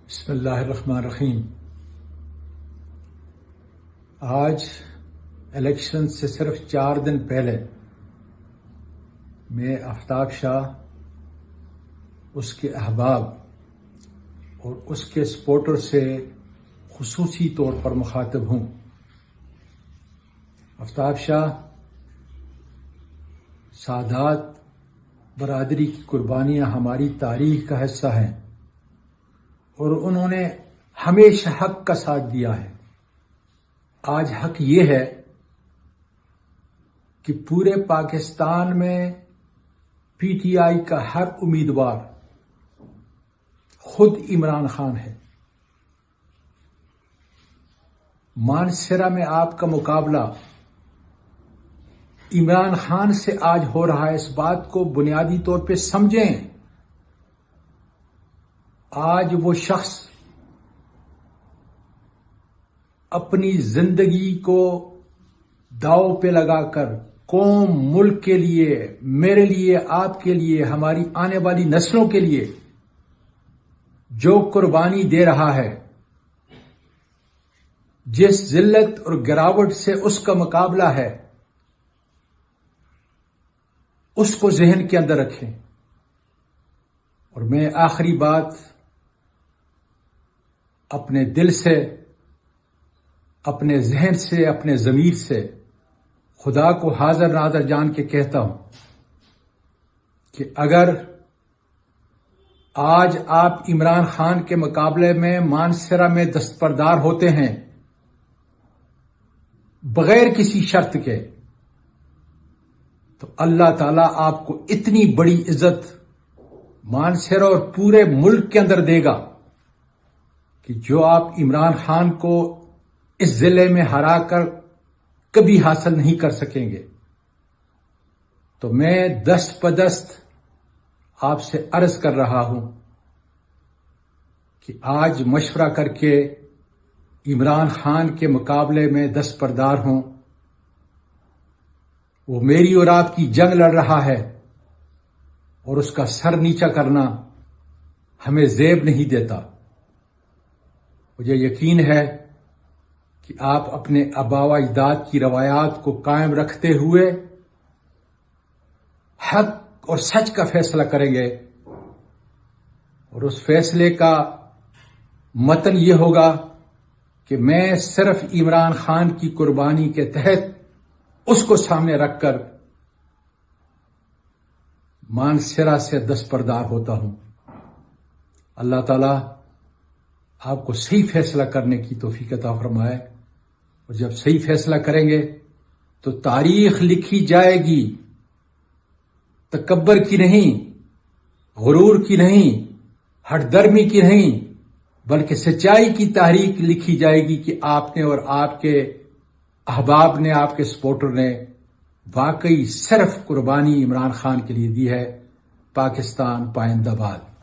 بسم اللہ الرحمن الرحیم۔ آج الیکشن سے صرف 4 دن پہلے میں آفتاب شاہ، اس کے احباب اور اس کے سپورٹر سے خصوصی طور پر مخاطب ہوں۔ آفتاب شاہ سادات برادری کی قربانیاں ہماری تاریخ کا حصہ ہیں اور انہوں نے ہمیشہ حق کا ساتھ دیا ہے۔ آج حق یہ ہے کہ پورے پاکستان میں پی ٹی آئی کا ہر امیدوار خود عمران خان ہے۔ مانسہرہ میں آپ کا مقابلہ عمران خان سے آج ہو رہا ہے، اس بات کو بنیادی طور پہ سمجھیں۔ آج وہ شخص اپنی زندگی کو داؤ پہ لگا کر قوم، ملک کے لیے، میرے لیے، آپ کے لیے، ہماری آنے والی نسلوں کے لیے جو قربانی دے رہا ہے، جس ذلت اور گراوٹ سے اس کا مقابلہ ہے، اس کو ذہن کے اندر رکھیں۔ اور میں آخری بات اپنے دل سے، اپنے ذہن سے، اپنے ضمیر سے خدا کو حاضر ناظر جان کے کہتا ہوں کہ اگر آج آپ عمران خان کے مقابلے میں مانسہرہ میں دستبردار ہوتے ہیں بغیر کسی شرط کے، تو اللہ تعالیٰ آپ کو اتنی بڑی عزت مانسہرہ اور پورے ملک کے اندر دے گا کہ جو آپ عمران خان کو اس ضلع میں ہرا کر کبھی حاصل نہیں کر سکیں گے۔ تو میں دست بدست آپ سے عرض کر رہا ہوں کہ آج مشورہ کر کے عمران خان کے مقابلے میں دستبردار ہوں۔ وہ میری اور آپ کی جنگ لڑ رہا ہے اور اس کا سر نیچا کرنا ہمیں زیب نہیں دیتا۔ مجھے یقین ہے کہ آپ اپنے آباء و اجداد کی روایات کو قائم رکھتے ہوئے حق اور سچ کا فیصلہ کریں گے، اور اس فیصلے کا متن یہ ہوگا کہ میں صرف عمران خان کی قربانی کے تحت اس کو سامنے رکھ کر مانسہرہ سے دستبردار ہوتا ہوں۔ اللہ تعالیٰ آپ کو صحیح فیصلہ کرنے کی توفیق عطا فرمائے، اور جب صحیح فیصلہ کریں گے تو تاریخ لکھی جائے گی، تکبر کی نہیں، غرور کی نہیں، ہٹ درمی کی نہیں، بلکہ سچائی کی تاریخ لکھی جائے گی کہ آپ نے اور آپ کے احباب نے، آپ کے سپورٹر نے واقعی صرف قربانی عمران خان کے لیے دی ہے۔ پاکستان پائندہ باد۔